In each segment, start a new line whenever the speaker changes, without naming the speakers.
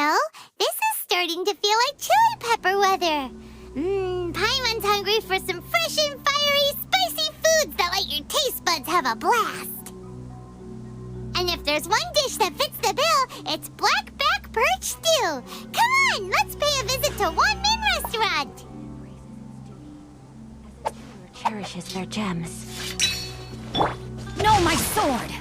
know, this is starting to feel like chili pepper weather. Paimon's hungry for some fresh and fiery, spicy foods that let your taste buds have a blast. And if there's one dish that fits the bill, it's blackback perch stew. Come on, let's pay a visit to One Min Restaurant.
Cherishes their gems. No, my sword!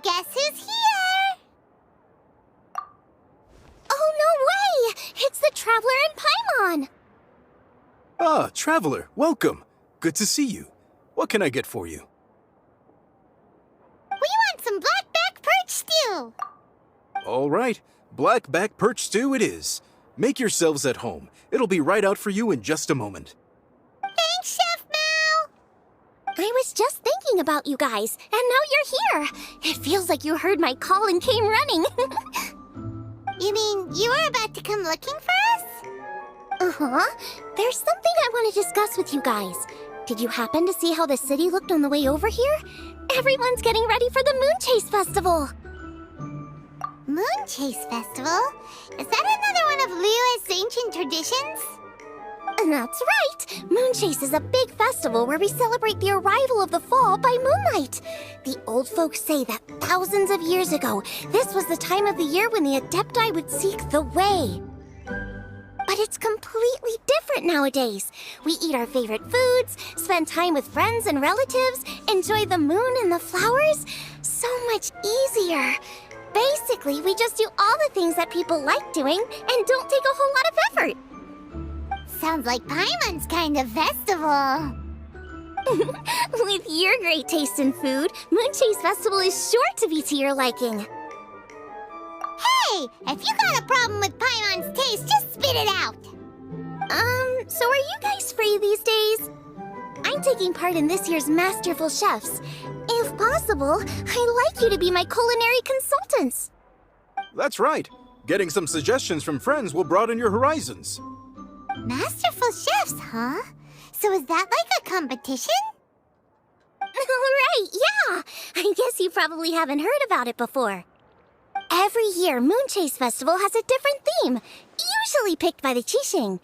Guess who's here?
Oh, no way! It's the Traveler and Paimon!
Ah, Traveler, welcome. Good to see you. What can I get for you?
We want some blackback perch stew.
All right, blackback perch stew it is. Make yourselves at home. It'll be right out for you in just a moment.
Thanks, Chef Mao.
I was just thinking about you guys, and now you're here. It feels like you heard my call and came running.
You mean you were about to come looking for us?
Uh-huh. There's something I want to discuss with you guys. Did you happen to see how the city looked on the way over here? Everyone's getting ready for the Moonchase Festival.
Moonchase Festival? Is that another one of Liyue's ancient traditions?
That's right! Moonchase is a big festival where we celebrate the arrival of the fall by moonlight. The old folks say that thousands of years ago, this was the time of the year when the Adepti would seek the way. But it's completely different nowadays. We eat our favorite foods, spend time with friends and relatives, enjoy the moon and the flowers. So much easier. Basically, we just do all the things that people like doing and don't take a whole lot of effort.
Sounds like Paimon's kind of festival.
With your great taste in food, Moonchase Festival is sure to be to your liking.
Hey, if you got a problem with Paimon's taste, just spit it out.
So are you guys free these days? I'm taking part in this year's Masterful Chefs. If possible, I'd like you to be my culinary consultants.
That's right. Getting some suggestions from friends will broaden your horizons.
Masterful chefs, huh? So is that like a competition?
Right, yeah! I guess you probably haven't heard about it before. Every year, Moonchase Festival has a different theme, usually picked by the Qixing.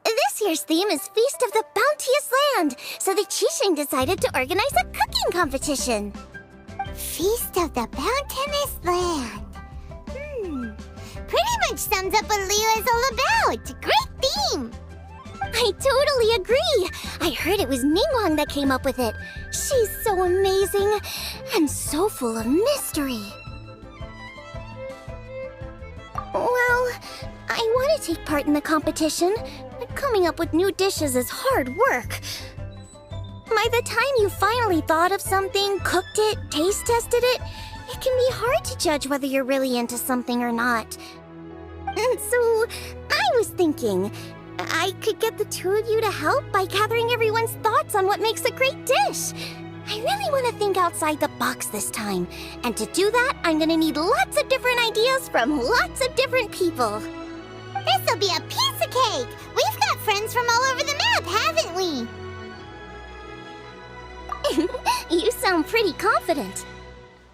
This year's theme is Feast of the Bounteous Land, so the Qixing decided to organize a cooking competition.
Feast of the Bounteous Land. Pretty much sums up what Liyue is all about. Great theme.
I totally agree. I heard it was Ningguang that came up with it. She's so amazing and so full of mystery. Well, I want to take part in the competition. Coming up with new dishes is hard work. By the time you finally thought of something, cooked it, taste tested it, it can be hard to judge whether you're really into something or not. So, I was thinking, I could get the two of you to help by gathering everyone's thoughts on what makes a great dish. I really want to think outside the box this time. And to do that, I'm going to need lots of different ideas from lots of different people.
This'll be a piece of cake. We've got friends from all over the map, haven't we?
You sound pretty confident.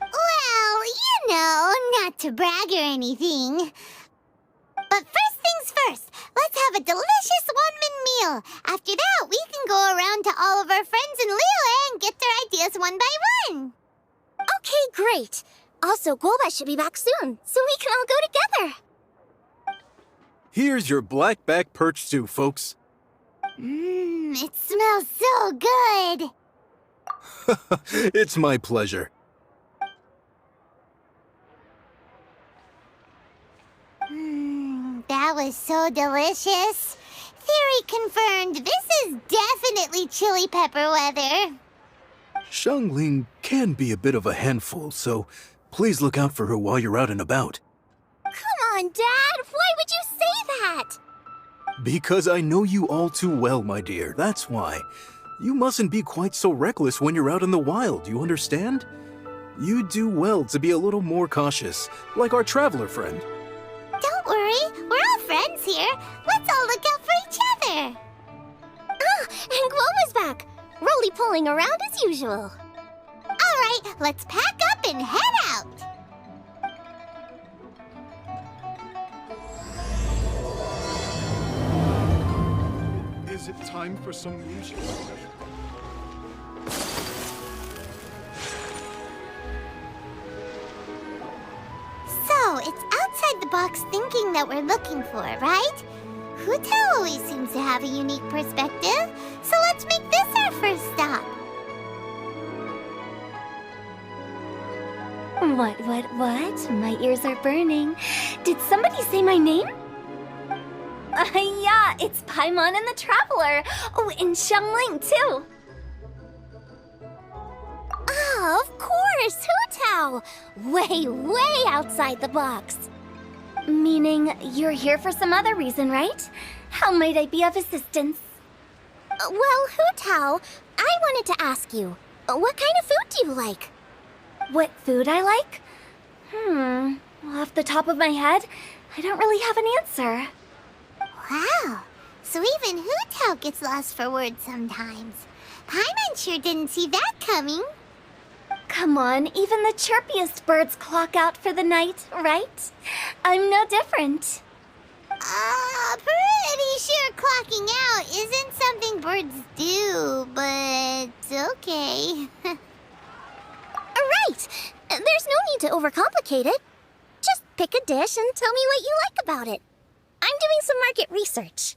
Well, you know, not to brag or anything. But first things first, let's have a delicious one-min meal. After that, we can go around to all of our friends in Liyue and get their ideas one by one.
Okay, great. Also, Golba should be back soon, so we can all go together.
Here's your blackback perch stew, folks.
It smells so good.
It's my pleasure.
That was so delicious. Theory confirmed, this is definitely chili pepper weather.
Xiangling can be a bit of a handful, so please look out for her while you're out and about.
Come on, Dad! Why would you say that?
Because I know you all too well, my dear, that's why. You mustn't be quite so reckless when you're out in the wild, you understand? You do well to be a little more cautious, like our traveler friend.
Don't worry, we're all friends here. Let's all look out for each other.
Ah, and Gloma's back! Roly-poling around as usual.
All right, let's pack up and head out.
Is it time for some moonchase?
So, it's outside the box thinking that we're looking for, right? Hu Tao always seems to have a unique perspective, so let's make this our first stop.
What? My ears are burning. Did somebody say my name? Yeah, it's Paimon and the Traveler. Oh, and Xiangling, too.
Ah, of course! Hu Tao! Way outside the box.
Meaning you're here for some other reason, right? How might I be of assistance?
Well, Hu Tao, I wanted to ask you, what kind of food do you like?
What food I like? Off the top of my head, I don't really have an answer.
Wow, so even Hu Tao gets lost for words sometimes. Paimon sure didn't see that coming.
Come on, even the chirpiest birds clock out for the night, right? I'm no different.
Pretty sure clocking out isn't something birds do, but okay.
Right! There's no need to overcomplicate it. Just pick a dish and tell me what you like about it. I'm doing some market research.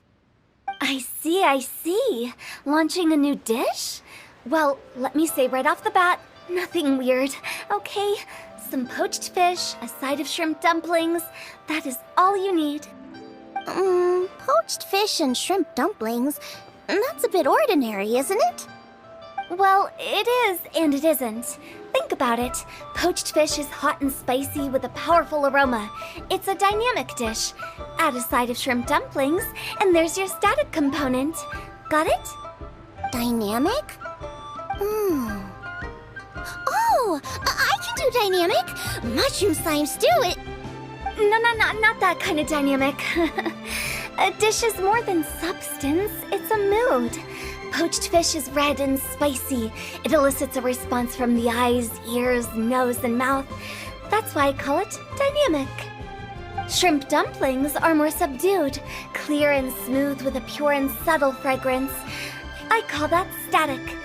I see. Launching a new dish? Well, let me say right off the bat, nothing weird, okay? Some poached fish, a side of shrimp dumplings. That is all you need.
Poached fish and shrimp dumplings. That's a bit ordinary, isn't it?
Well, it is and it isn't. Think about it. Poached fish is hot and spicy with a powerful aroma. It's a dynamic dish. Add a side of shrimp dumplings, and there's your static component. Got it?
Dynamic? Oh, I can do dynamic. Mushroom slime stew it.
No, not that kind of dynamic. A dish is more than substance, it's a mood. Poached fish is red and spicy. It elicits a response from the eyes, ears, nose, and mouth. That's why I call it dynamic. Shrimp dumplings are more subdued, clear and smooth with a pure and subtle fragrance. I call that static.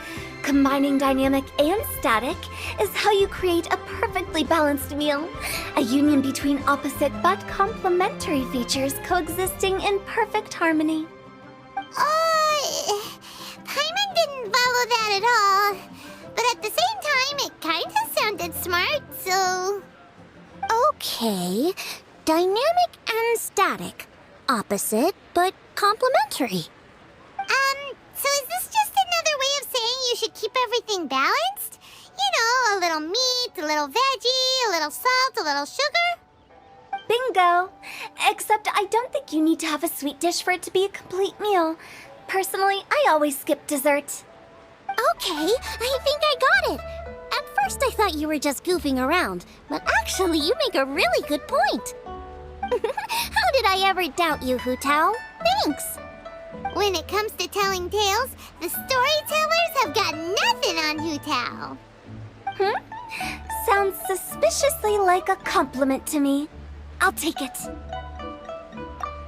Combining dynamic and static is how you create a perfectly balanced meal. A union between opposite but complementary features coexisting in perfect harmony.
Paimon didn't follow that at all. But at the same time, it kinda sounded smart, so...
Okay, dynamic and static. Opposite, but complementary.
So is this just another way of saying you should keep everything balanced? You know, a little meat, a little veggie, a little salt, a little sugar?
Bingo! Except I don't think you need to have a sweet dish for it to be a complete meal. Personally, I always skip dessert.
Okay, I think I got it. At first I thought you were just goofing around, but actually you make a really good point. How did I ever doubt you, Hu Tao? Thanks.
When it comes to telling tales, the storytellers have got nothing on Hu Tao.
Sounds suspiciously like a compliment to me. I'll take it.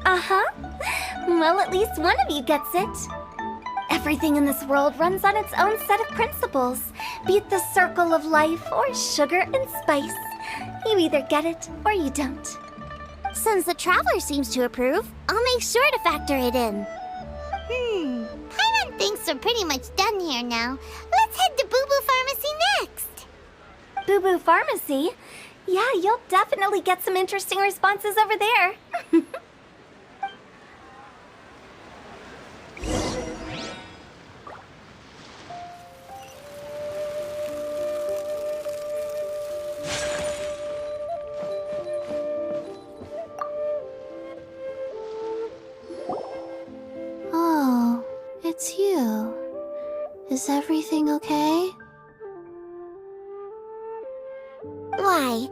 Uh-huh. Well, at least one of you gets it. Everything in this world runs on its own set of principles, be it the circle of life or sugar and spice. You either get it or you don't.
Since the Traveler seems to approve, I'll make sure to factor it in.
Paimon thinks we're pretty much done here now. Let's head to Boo Boo Pharmacy next.
Boo Boo Pharmacy? Yeah, you'll definitely get some interesting responses over there.
Is everything okay?
Why,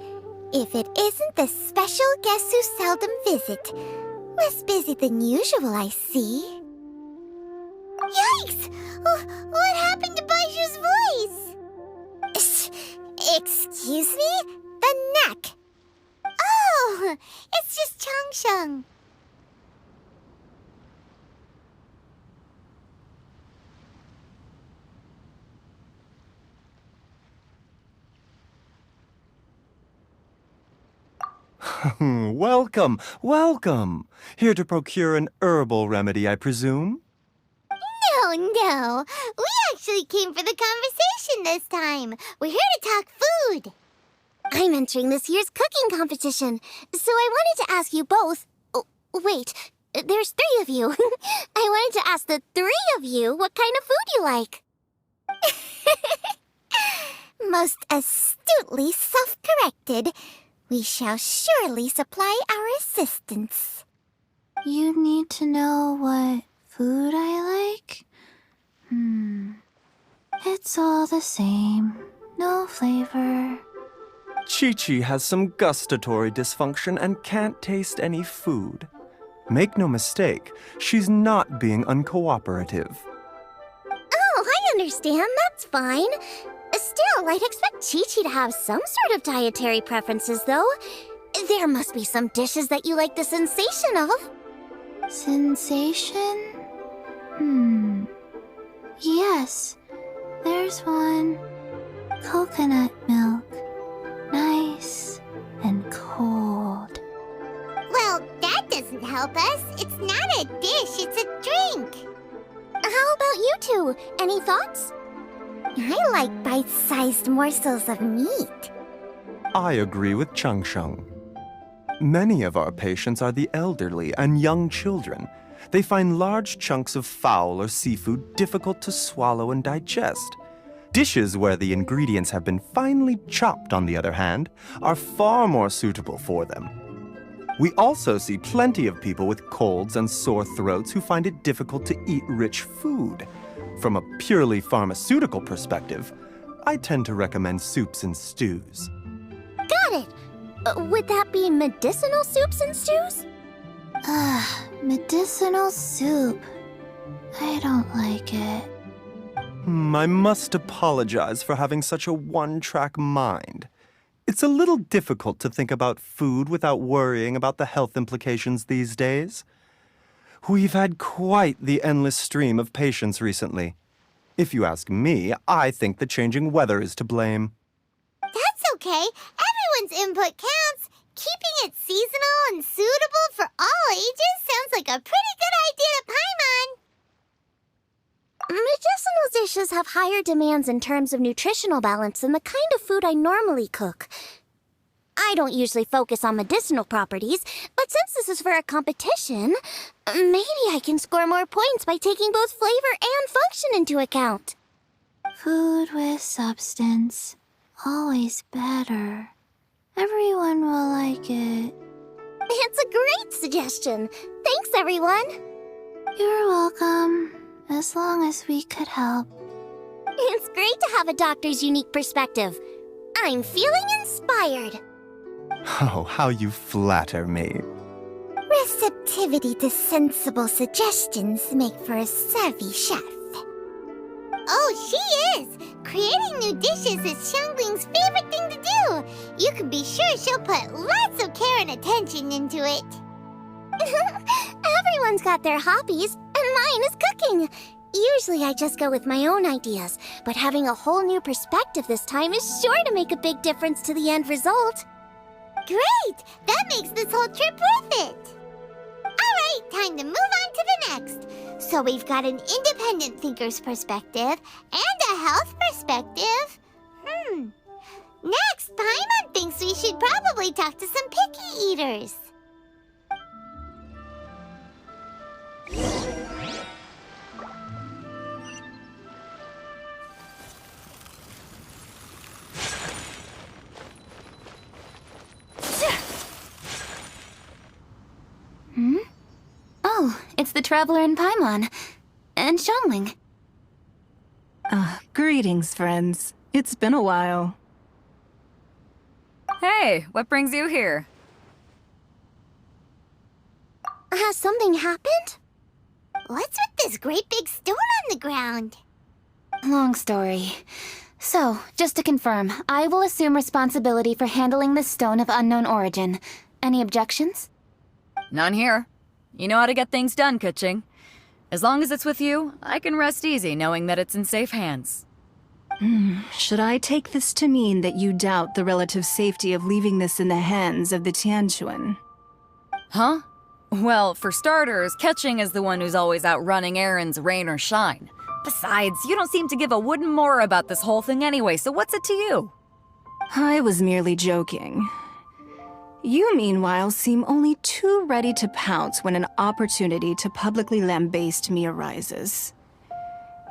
if it isn't the special guests who seldom visit. Less busy than usual, I see. Yikes! What happened to Baishu's voice? Excuse me? The neck. Oh, it's just Changsheng.
Welcome, welcome. Here to procure an herbal remedy, I presume?
No. We actually came for the conversation this time. We're here to talk food.
I'm entering this year's cooking competition, so I wanted to ask you both. Oh, wait, there's 3 of you. I wanted to ask the 3 of you what kind of food you like.
Most astutely self-corrected. We shall surely supply our assistance.
You need to know what food I like? It's all the same. No flavor.
Chi-Chi has some gustatory dysfunction and can't taste any food. Make no mistake, she's not being uncooperative.
Oh, I understand. That's fine. Still, I'd expect Chi-Chi to have some sort of dietary preferences, though. There must be some dishes that you like the sensation of.
Sensation? Yes, there's one. Coconut milk. Nice and cold.
Well, that doesn't help us. It's not a dish, it's a drink.
How about you two? Any thoughts?
I like bite-sized morsels of meat.
I agree with Changsheng. Many of our patients are the elderly and young children. They find large chunks of fowl or seafood difficult to swallow and digest. Dishes where the ingredients have been finely chopped, on the other hand, are far more suitable for them. We also see plenty of people with colds and sore throats who find it difficult to eat rich food. From a purely pharmaceutical perspective, I tend to recommend soups and stews.
Got it. Would that be medicinal soups and stews?
Medicinal soup. I don't like it.
I must apologize for having such a one-track mind. It's a little difficult to think about food without worrying about the health implications these days. We've had quite the endless stream of patients recently. If you ask me, I think the changing weather is to blame.
That's okay. Everyone's input counts. Keeping it seasonal and suitable for all ages sounds like a pretty good idea to Paimon.
Medicinal dishes have higher demands in terms of nutritional balance than the kind of food I normally cook. I don't usually focus on medicinal properties, but since this is for a competition, maybe I can score more points by taking both flavor and function into account.
Food with substance. Always better. Everyone will like it.
It's a great suggestion. Thanks, everyone.
You're welcome. As long as we could help.
It's great to have a doctor's unique perspective. I'm feeling inspired.
Oh, how you flatter me.
Receptivity to sensible suggestions make for a savvy chef. Oh, she is! Creating new dishes is Xiangling's favorite thing to do. You can be sure she'll put lots of care and attention into it.
Everyone's got their hobbies, and mine is cooking. Usually I just go with my own ideas, but having a whole new perspective this time is sure to make a big difference to the end result.
Great! That makes this whole trip worth it. Alright, time to move on to the next. So we've got an independent thinker's perspective and a health perspective. Next, Paimon thinks we should probably talk to some picky eaters.
Oh, it's the Traveler and Paimon. And Xiangling.
Greetings, friends. It's been a while.
Hey, what brings you here?
Has something happened?
What's with this great big stone on the ground?
Long story. So, just to confirm, I will assume responsibility for handling this stone of unknown origin. Any objections?
None here. You know how to get things done, Kuching. As long as it's with you, I can rest easy knowing that it's in safe hands.
Should I take this to mean that you doubt the relative safety of leaving this in the hands of the Tianquan?
Huh? Well, for starters, Kuching is the one who's always out running errands, rain or shine. Besides, you don't seem to give a wooden more about this whole thing anyway, so what's it to you?
I was merely joking. You, meanwhile, seem only too ready to pounce when an opportunity to publicly lambaste me arises.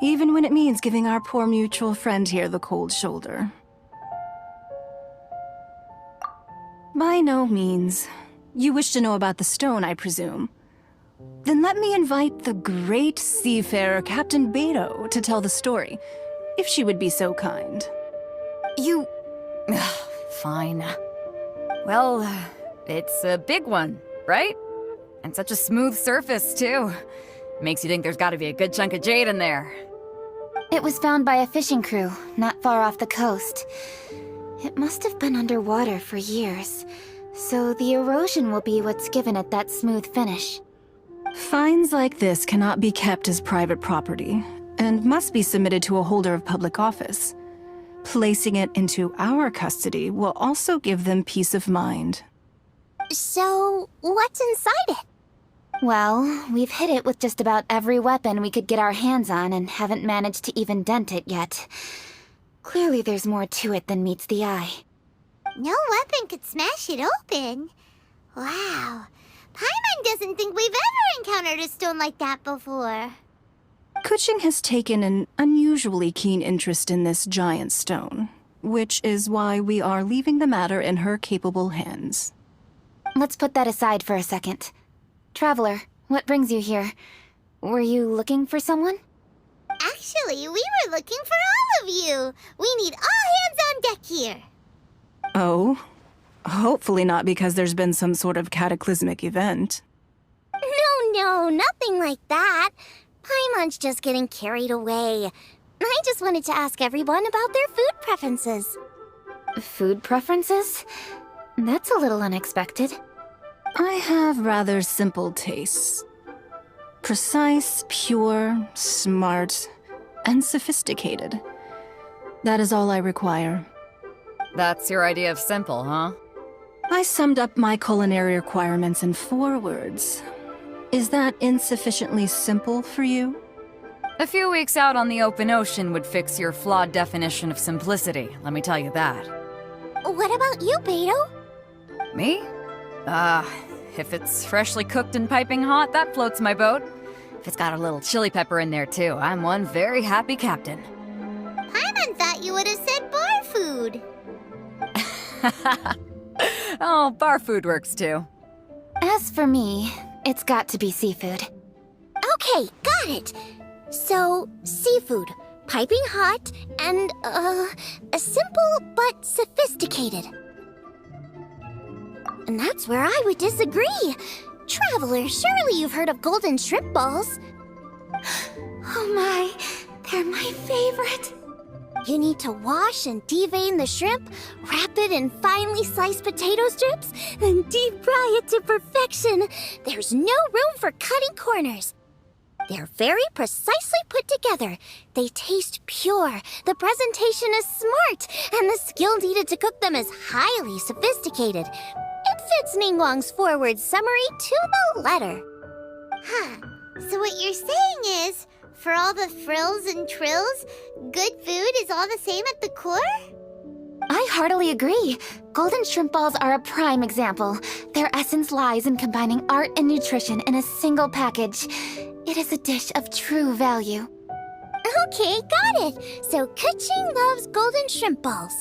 Even when it means giving our poor mutual friend here the cold shoulder. By no means. You wish to know about the stone, I presume. Then let me invite the great seafarer Captain Beto to tell the story, if she would be so kind.
You... Fine. Well, it's a big one, right? And such a smooth surface, too. Makes you think there's gotta be a good chunk of jade in there.
It was found by a fishing crew, not far off the coast. It must have been underwater for years, so the erosion will be what's given it that smooth finish.
Finds like this cannot be kept as private property, and must be submitted to a holder of public office. Placing it into our custody will also give them peace of mind.
So, what's inside it?
Well, we've hit it with just about every weapon we could get our hands on and haven't managed to even dent it yet. Clearly there's more to it than meets the eye.
No weapon could smash it open. Wow. Paimon doesn't think we've ever encountered a stone like that before.
Kuching has taken an unusually keen interest in this giant stone, which is why we are leaving the matter in her capable hands.
Let's put that aside for a second. Traveler, what brings you here? Were you looking for someone?
Actually, we were looking for all of you. We need all hands on deck here.
Oh? Hopefully not because there's been some sort of cataclysmic event.
No, nothing like that. Paimon's just getting carried away. I just wanted to ask everyone about their food preferences.
Food preferences? That's a little unexpected.
I have rather simple tastes. Precise, pure, smart, and sophisticated. That is all I require.
That's your idea of simple, huh?
I summed up my culinary requirements in 4 words. Is that insufficiently simple for you?
A few weeks out on the open ocean would fix your flawed definition of simplicity, let me tell you that.
What about you, Beto?
Me? If it's freshly cooked and piping hot, that floats my boat. If it's got a little chili pepper in there too, I'm one very happy captain.
Paimon thought you would have said bar food.
Oh, bar food works too.
As for me, it's got to be seafood.
Okay, got it. So, seafood, piping hot, and, simple but sophisticated. And that's where I would disagree. Traveler, surely you've heard of golden shrimp balls.
Oh my, they're my favorite.
You need to wash and devein the shrimp, wrap it in finely sliced potato strips, and deep fry it to perfection. There's no room for cutting corners. They're very precisely put together. They taste pure, the presentation is smart, and the skill needed to cook them is highly sophisticated. It fits Ningguang's forward summary to the letter.
Huh. So what you're saying is, for all the frills and trills, good food is all the same at the core?
I heartily agree. Golden shrimp balls are a prime example. Their essence lies in combining art and nutrition in a single package. It is a dish of true value.
Okay, got it. So Kuching loves golden shrimp balls.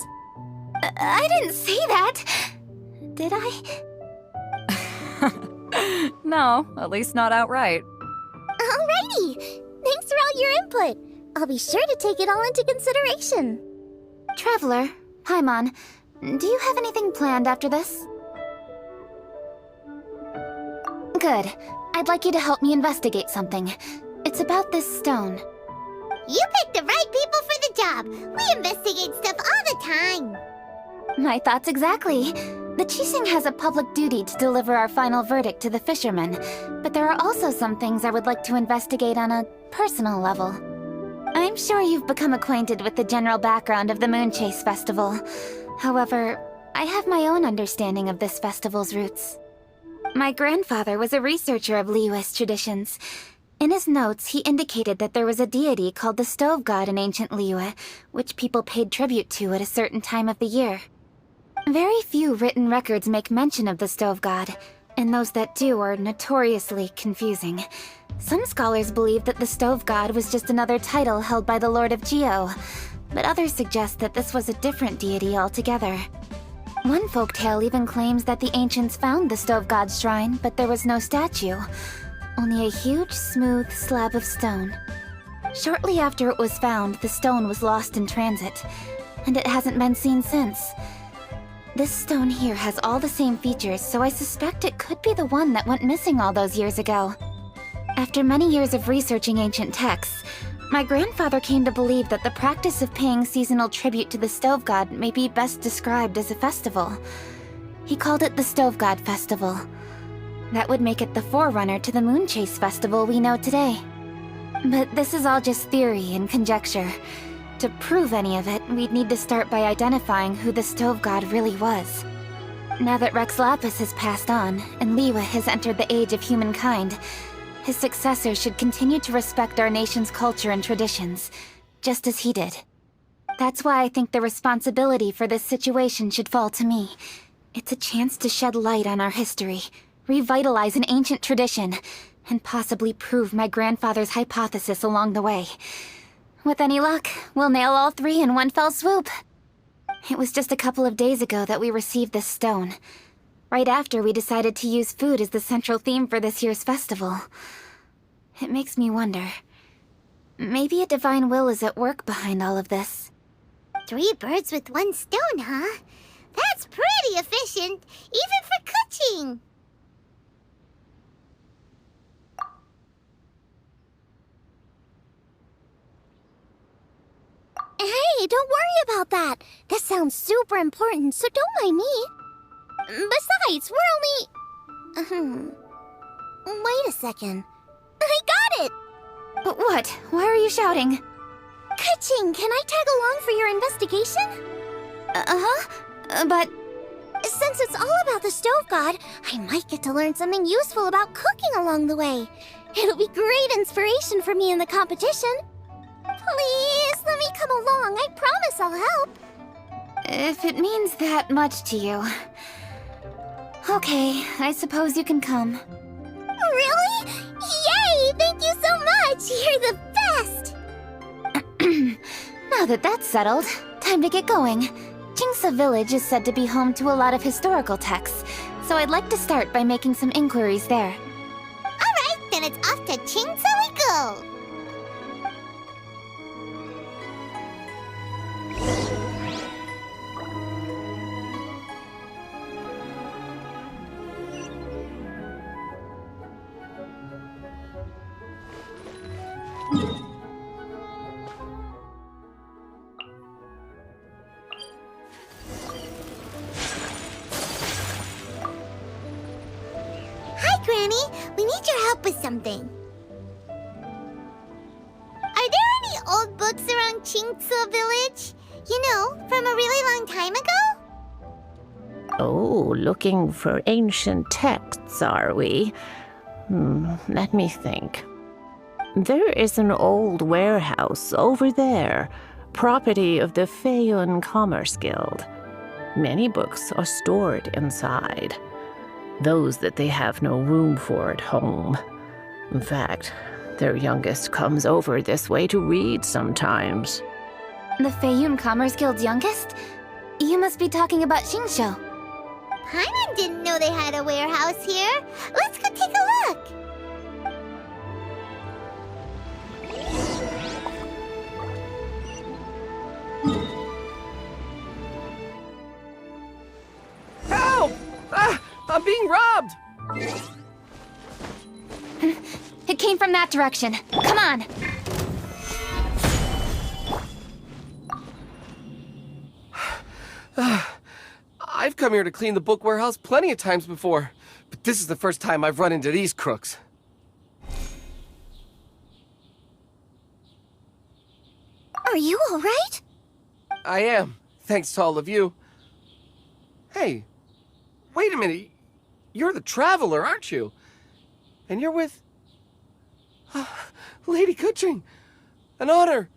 I didn't say that. Did I?
No, at least not outright.
Alrighty. Thanks for all your input. I'll be sure to take it all into consideration.
Traveler, Paimon, do you have anything planned after this? Good. I'd like you to help me investigate something. It's about this stone.
You picked the right people for the job. We investigate stuff all the time.
My thoughts exactly. The Chising has a public duty to deliver our final verdict to the fishermen, but there are also some things I would like to investigate on a personal level. I'm sure you've become acquainted with the general background of the Moonchase Festival. However, I have my own understanding of this festival's roots. My grandfather was a researcher of Liyue's traditions. In his notes, he indicated that there was a deity called the Stove God in ancient Liyue, which people paid tribute to at a certain time of the year. Very few written records make mention of the Stove God, and those that do are notoriously confusing. Some scholars believe that the Stove God was just another title held by the Lord of Geo, but others suggest that this was a different deity altogether. One folktale even claims that the ancients found the Stove God's shrine, but there was no statue, only a huge, smooth slab of stone. Shortly after it was found, the stone was lost in transit, and it hasn't been seen since. This stone here has all the same features, so I suspect it could be the one that went missing all those years ago. After many years of researching ancient texts, my grandfather came to believe that the practice of paying seasonal tribute to the Stove God may be best described as a festival. He called it the Stove God Festival. That would make it the forerunner to the Moonchase Festival we know today. But this is all just theory and conjecture. To prove any of it, we'd need to start by identifying who the Stove God really was. Now that Rex Lapis has passed on, and Liyue has entered the age of humankind, his successor should continue to respect our nation's culture and traditions, just as he did. That's why I think the responsibility for this situation should fall to me. It's a chance to shed light on our history, revitalize an ancient tradition, and possibly prove my grandfather's hypothesis along the way. With any luck, we'll nail all three in one fell swoop. It was just a couple of days ago that we received this stone. Right after we decided to use food as the central theme for this year's festival. It makes me wonder. Maybe a divine will is at work behind all of this.
3 birds with 1 stone, huh? That's pretty efficient, even for cooking.
Hey, don't worry about that. This sounds super important, so don't mind me. Besides, we're only... Wait a second. I got it!
What? Why are you shouting?
Ka-ching, can I tag along for your investigation?
But...
Since it's all about the Stove God, I might get to learn something useful about cooking along the way. It'll be great inspiration for me in the competition. Please, let me come along. I promise I'll help.
If it means that much to you... Okay, I suppose you can come.
Really? Yay! Thank you so much! You're the best!
Now that that's settled, time to get going. Jingsa Village is said to be home to a lot of historical texts, so I'd like to start by making some inquiries there.
Alright, then it's off to Chingsa we go! Hi, Granny. We need your help with something. Are there any old books around Chingsa Village? You know, from a really long time ago?
Oh, looking for ancient texts, are we? Let me think. There is an old warehouse over there, property of the Feiyun Commerce Guild. Many books are stored inside, those that they have no room for at home. In fact, their youngest comes over this way to read sometimes.
The Feiyun Commerce Guild's youngest? You must be talking about Xingqiu.
Paimon didn't know they had a warehouse here. Let's go take a look.
being robbed!
It came from that direction. Come on!
I've come here to clean the book warehouse plenty of times before, but this is the first time I've run into these crooks.
Are you all right?
I am, thanks to all of you. Hey, wait a minute. You're the traveler, aren't you? And you're with... Lady Kuching. An honor.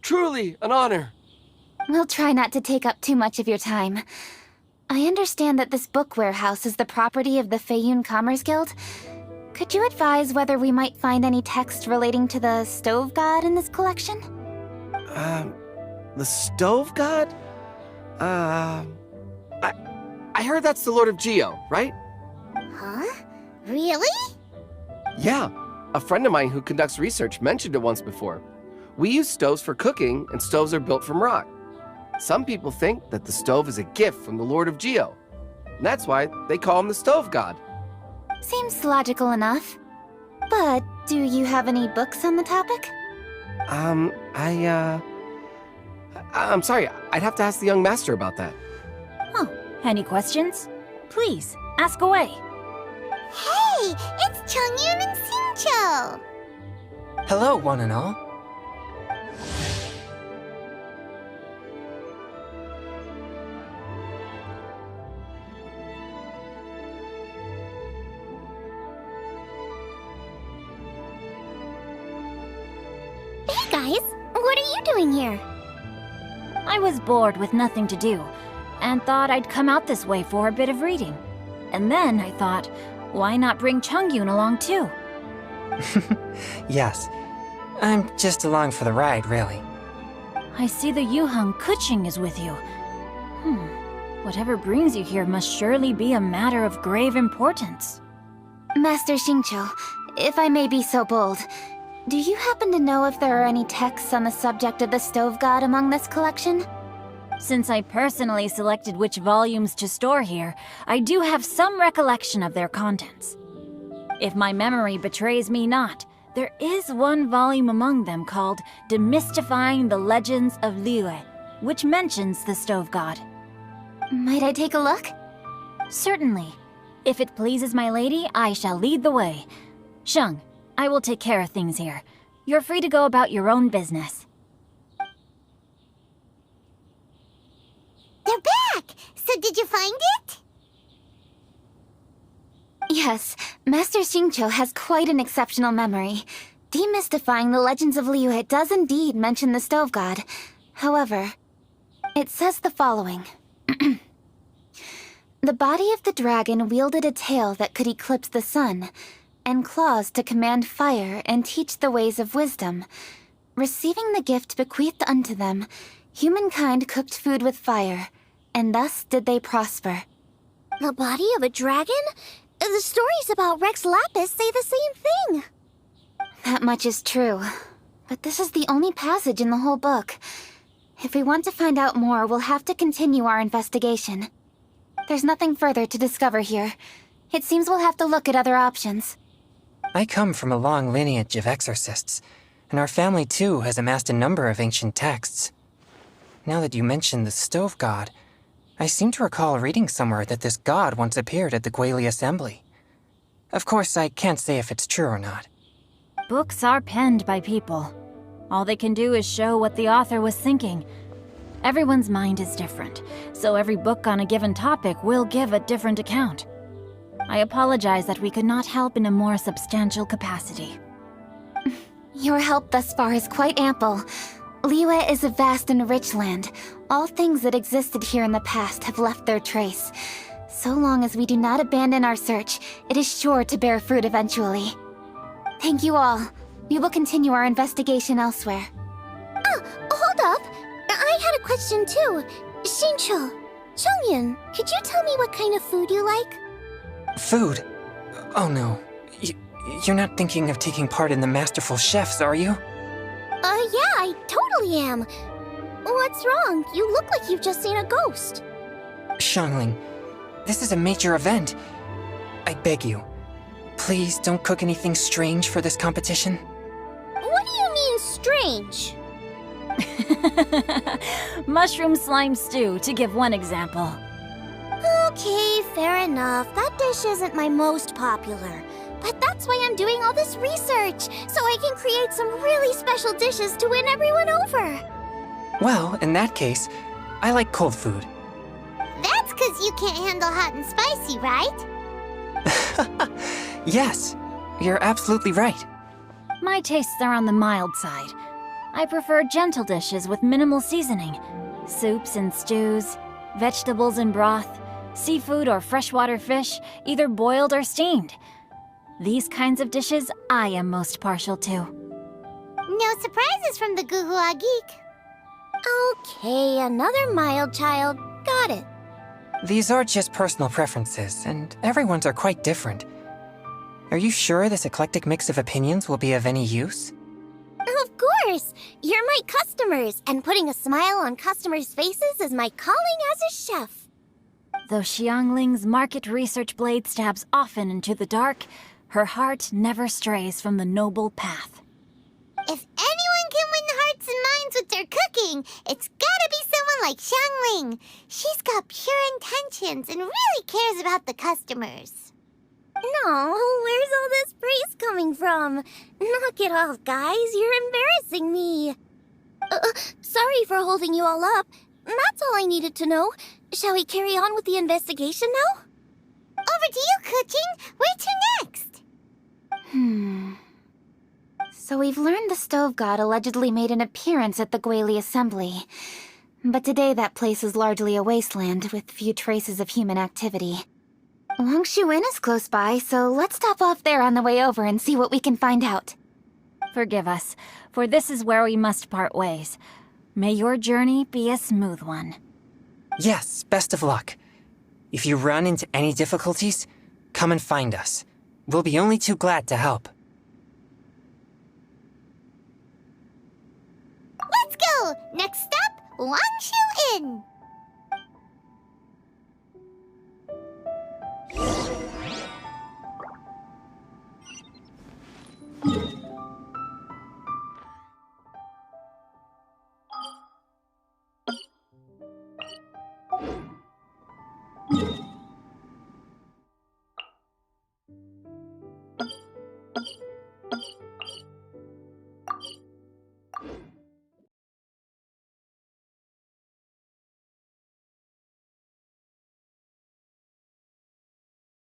Truly an honor.
We'll try not to take up too much of your time. I understand that this book warehouse is the property of the Feiyun Commerce Guild. Could you advise whether we might find any text relating to the stove god in this collection?
The stove god? I heard that's the Lord of Geo, right?
Huh? Really?
Yeah, a friend of mine who conducts research mentioned it once before. We use stoves for cooking, and stoves are built from rock. Some people think that the stove is a gift from the Lord of Geo. And that's why they call him the stove god.
Seems logical enough. But do you have any books on the topic?
I'm sorry, I'd have to ask the young master about that.
Oh, any questions? Please, ask away.
Hey, it's Chongyun and Xingqiu.
Hello, one and all.
Hey guys, what are you doing here?
I was bored with nothing to do, and thought I'd come out this way for a bit of reading. And then I thought, why not bring Chongyun along too?
Yes, I'm just along for the ride, really.
I see the Yuheng Kuching is with you. Whatever brings you here must surely be a matter of grave importance.
Master Xingqiu, if I may be so bold, do you happen to know if there are any texts on the subject of the stove god among this collection?
Since I personally selected which volumes to store here, I do have some recollection of their contents. If my memory betrays me not, there is one volume among them called Demystifying the Legends of Liyue, which mentions the stove god.
Might I take a look?
Certainly. If it pleases my lady, I shall lead the way. Sheng, I will take care of things here. You're free to go about your own business.
They're back! So did you find it?
Yes, Master Xingqiu has quite an exceptional memory. Demystifying the Legends of Liyue does indeed mention the stove god. However, it says the following. The body of the dragon wielded a tail that could eclipse the sun, and claws to command fire and teach the ways of wisdom. Receiving the gift bequeathed unto them, humankind cooked food with fire, and thus did they prosper.
The body of a dragon? The stories about Rex Lapis say the same thing.
That much is true, but this is the only passage in the whole book. If we want to find out more, we'll have to continue our investigation. There's nothing further to discover here. It seems we'll have to look at other options.
I come from a long lineage of exorcists, and our family too has amassed a number of ancient texts. Now that you mention the stove god, I seem to recall reading somewhere that this god once appeared at the Guili Assembly. Of course, I can't say if it's true or not.
Books are penned by people. All they can do is show what the author was thinking. Everyone's mind is different, so every book on a given topic will give a different account. I apologize that we could not help in a more substantial capacity.
Your help thus far is quite ample. Liyue is a vast and rich land. All things that existed here in the past have left their trace. So long as we do not abandon our search, it is sure to bear fruit eventually. Thank you all. We will continue our investigation elsewhere.
Oh, hold up! I had a question too. Xingqiu, Chongyun, could you tell me what kind of food you like?
Food? Oh no. You're not thinking of taking part in the Masterful Chefs, are you?
Yeah, I totally am. What's wrong? You look like you've just seen a ghost.
Xiangling, this is a major event. I beg you, please don't cook anything strange for this competition.
What do you mean, strange?
Mushroom slime stew, to give one example.
Okay, fair enough. That dish isn't my most popular. But that's why I'm doing all this research, so I can create some really special dishes to win everyone over.
Well, in that case, I like cold food.
That's because you can't handle hot and spicy, right?
Yes, you're absolutely right.
My tastes are on the mild side. I prefer gentle dishes with minimal seasoning. Soups and stews, vegetables and broth, seafood or freshwater fish, either boiled or steamed. These kinds of dishes I am most partial to.
No surprises from the Guhua Geek.
Okay, another mild child. Got it.
These are just personal preferences, and everyone's are quite different. Are you sure this eclectic mix of opinions will be of any use?
Of course! You're my customers, and putting a smile on customers' faces is my calling as a chef.
Though Xiangling's market research blade stabs often into the dark, her heart never strays from the noble path.
If anyone can win hearts and minds with their cooking, it's gotta be someone like Xiangling. She's got pure intentions and really cares about the customers.
No, where's all this praise coming from? Knock it off, guys. You're embarrassing me. Sorry for holding you all up. That's all I needed to know. Shall we carry on with the investigation now?
Over to you, Kuching. Where to next?
So we've learned the Stove God allegedly made an appearance at the Guili Assembly. But today that place is largely a wasteland with few traces of human activity. Longshu Inn is close by, so let's stop off there on the way over and see what we can find out.
Forgive us, for this is where we must part ways. May your journey be a smooth one.
Yes, best of luck. If you run into any difficulties, come and find us. We'll be only too glad to help.
Let's go! Next stop, Longshu Inn.